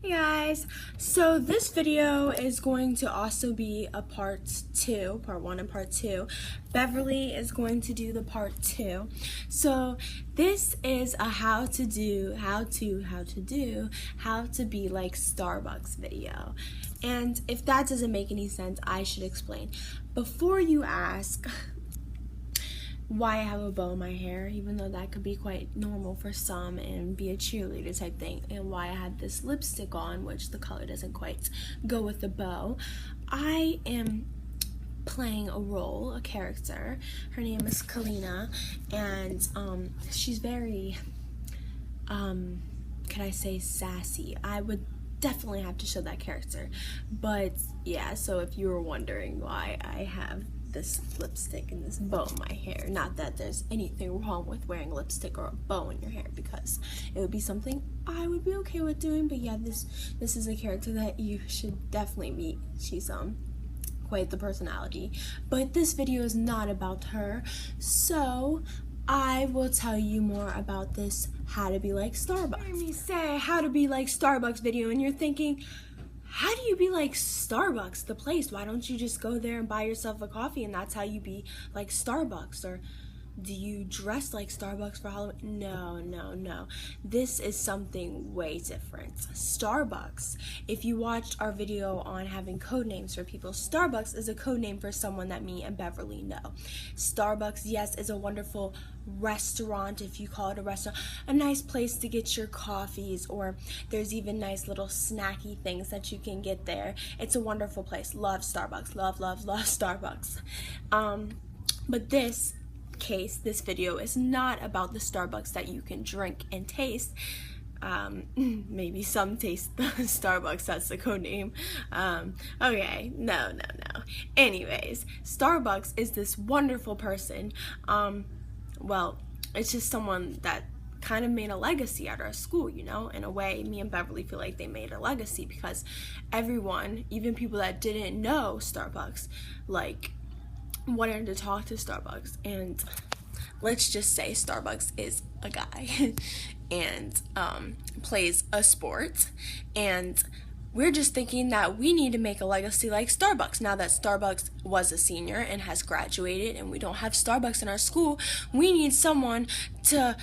Hey guys, so this video is going to also be a part 1 and part 2. Beverly is going to do the part 2. So this is a how to be like Starbucks video. And if that doesn't make any sense, I should explain. Before you ask why I have a bow in my hair, even though that could be quite normal for some and be a cheerleader type thing, and why I have this lipstick on, which the color doesn't quite go with the bow, I am playing a role, a character. Her name is Kalina, and she's very, can I say sassy? I would definitely have to show that character, but yeah, so if you were wondering why I have this lipstick and this bow in my hair, not that there's anything wrong with wearing lipstick or a bow in your hair, because it would be something I would be okay with doing, but yeah, this is a character that you should definitely meet. She's quite the personality, but this video is not about her, so I will tell you more about this how to be like Starbucks. You hear me say how to be like Starbucks video and you're thinking, how do you be like Starbucks, the place? Why don't you just go there and buy yourself a coffee and that's how you be like Starbucks? Or do you dress like Starbucks for Halloween? No. This is something way different. Starbucks, if you watched our video on having code names for people, Starbucks is a code name for someone that me and Beverly know. Starbucks, yes, is a wonderful restaurant, if you call it a restaurant, a nice place to get your coffees, or there's even nice little snacky things that you can get there. It's a wonderful place. Love Starbucks. Love Starbucks. But this video is not about the Starbucks that you can drink and taste. Maybe some taste the Starbucks, that's the code name. Okay, no. Anyways, Starbucks is this wonderful person. Well, it's just someone that kind of made a legacy at our school, you know? In a way, me and Beverly feel like they made a legacy because everyone, even people that didn't know Starbucks, like, wanted to talk to Starbucks. And let's just say Starbucks is a guy and plays a sport, and we're just thinking that we need to make a legacy like Starbucks. Now that Starbucks was a senior and has graduated and we don't have Starbucks in our school, we need someone to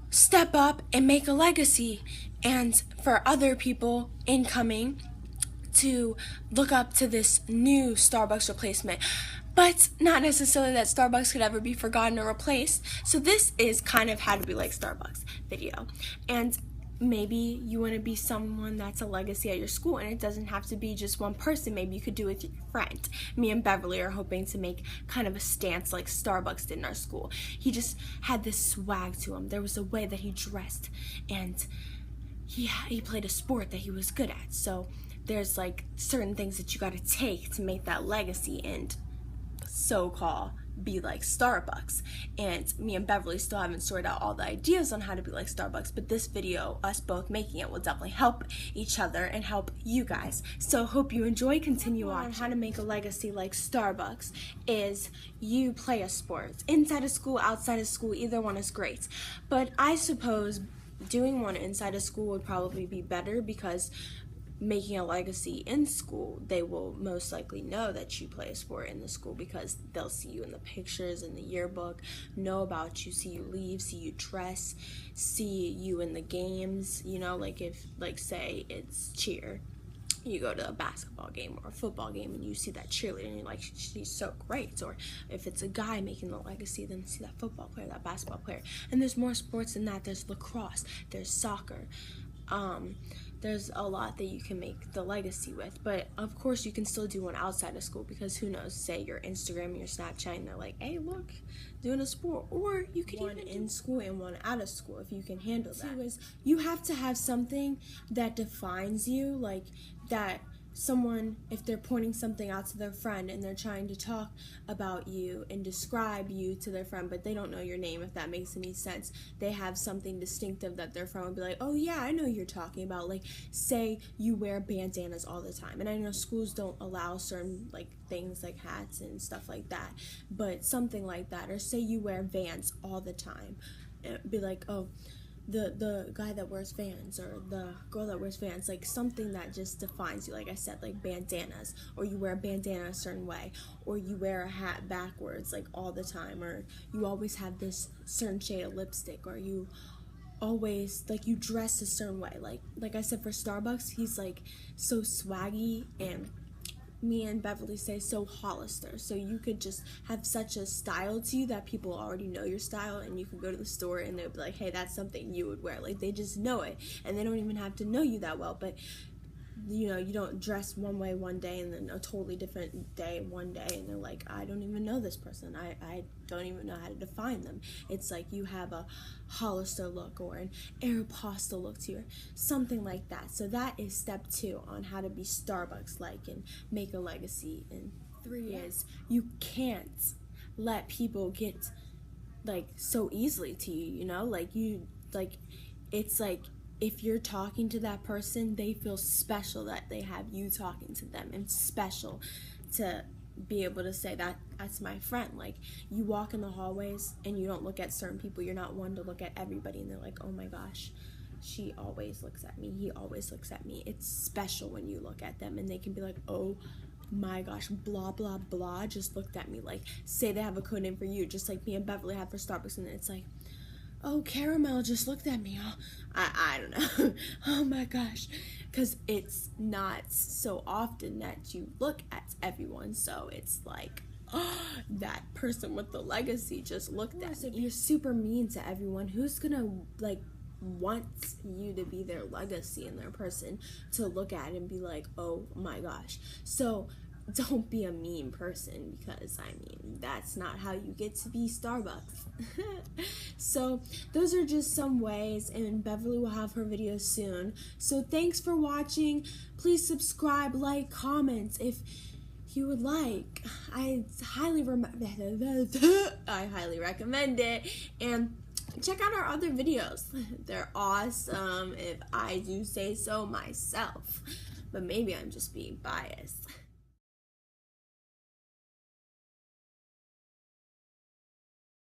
step up and make a legacy, and for other people incoming to look up to this new Starbucks replacement. But not necessarily that Starbucks could ever be forgotten or replaced. So this is kind of how to be like Starbucks video. And maybe you want to be someone that's a legacy at your school, and it doesn't have to be just one person. Maybe you could do it with your friend. Me and Beverly are hoping to make kind of a stance like Starbucks did in our school. He just had this swag to him. There was a way that he dressed, and he played a sport that he was good at. So there's like certain things that you got to take to make that legacy and so-called be like Starbucks. And me and Beverly still haven't sorted out all the ideas on how to be like Starbucks, but this video, us both making it, will definitely help each other and help you guys. So hope you enjoy. Continue on. How to make a legacy like Starbucks is you play a sport inside of school, outside of school. Either one is great, but I suppose doing one inside of school would probably be better, because making a legacy in school, they will most likely know that you play a sport in the school, because they'll see you in the pictures, in the yearbook, know about you, see you leave, see you dress, see you in the games, you know, like if, like say it's cheer, you go to a basketball game or a football game and you see that cheerleader and you're like, she's so great. Or if it's a guy making the legacy, then see that football player, that basketball player. And there's more sports than that. There's lacrosse, there's soccer, there's a lot that you can make the legacy with. But of course you can still do one outside of school, because who knows, say your Instagram and your Snapchat and they're like, hey look, doing a sport. Or you could one in school and one out of school if you can handle that. Is you have to have something that defines you, like that someone, if they're pointing something out to their friend and they're trying to talk about you and describe you to their friend, but they don't know your name, if that makes any sense, they have something distinctive that their friend would be like, oh yeah, I know you're talking about. Like say you wear bandanas all the time, and I know schools don't allow certain like things like hats and stuff like that, but something like that. Or say you wear Vans all the time, it'd be like, oh, the guy that wears Vans or the girl that wears Vans, like something that just defines you. Like I said, like bandanas, or you wear a bandana a certain way, or you wear a hat backwards like all the time, or you always have this certain shade of lipstick, or you always, like, you dress a certain way. Like I said, for Starbucks, he's like so swaggy, and me and Beverly say so Hollister. So you could just have such a style to you that people already know your style, and you could go to the store and they'll be like, hey, that's something you would wear. Like, they just know it, and they don't even have to know you that well. But you know, you don't dress one way one day and then a totally different day one day, and they're like, I don't even know this person, I don't even know how to define them. It's like you have a Hollister look or an Aeropostale look to you, or something like that. So that is step 2 on how to be Starbucks-like and make a legacy. And 3 is you can't let people get like so easily to you, you know, like you, like, it's like if you're talking to that person, they feel special that they have you talking to them, and special to be able to say that that's my friend. Like, you walk in the hallways and you don't look at certain people. You're not one to look at everybody and they're like, oh my gosh, she always looks at me, he always looks at me. It's special when you look at them and they can be like, oh my gosh, blah blah blah just looked at me. Like, say they have a code name for you, just like me and Beverly have for Starbucks, and it's like, oh, Caramel just looked at me. Oh, I don't know. Oh my gosh. Because it's not so often that you look at everyone. So it's like, oh, that person with the legacy just looked at me. If you're super mean to everyone, who's going to, like, want you to be their legacy and their person to look at and be like, oh my gosh. So don't be a mean person, because I mean, that's not how you get to be Starbucks. So those are just some ways, and Beverly will have her video soon. So thanks for watching. Please subscribe, like, comment if you would like. I highly recommend it, and check out our other videos. They're awesome, if I do say so myself, but maybe I'm just being biased.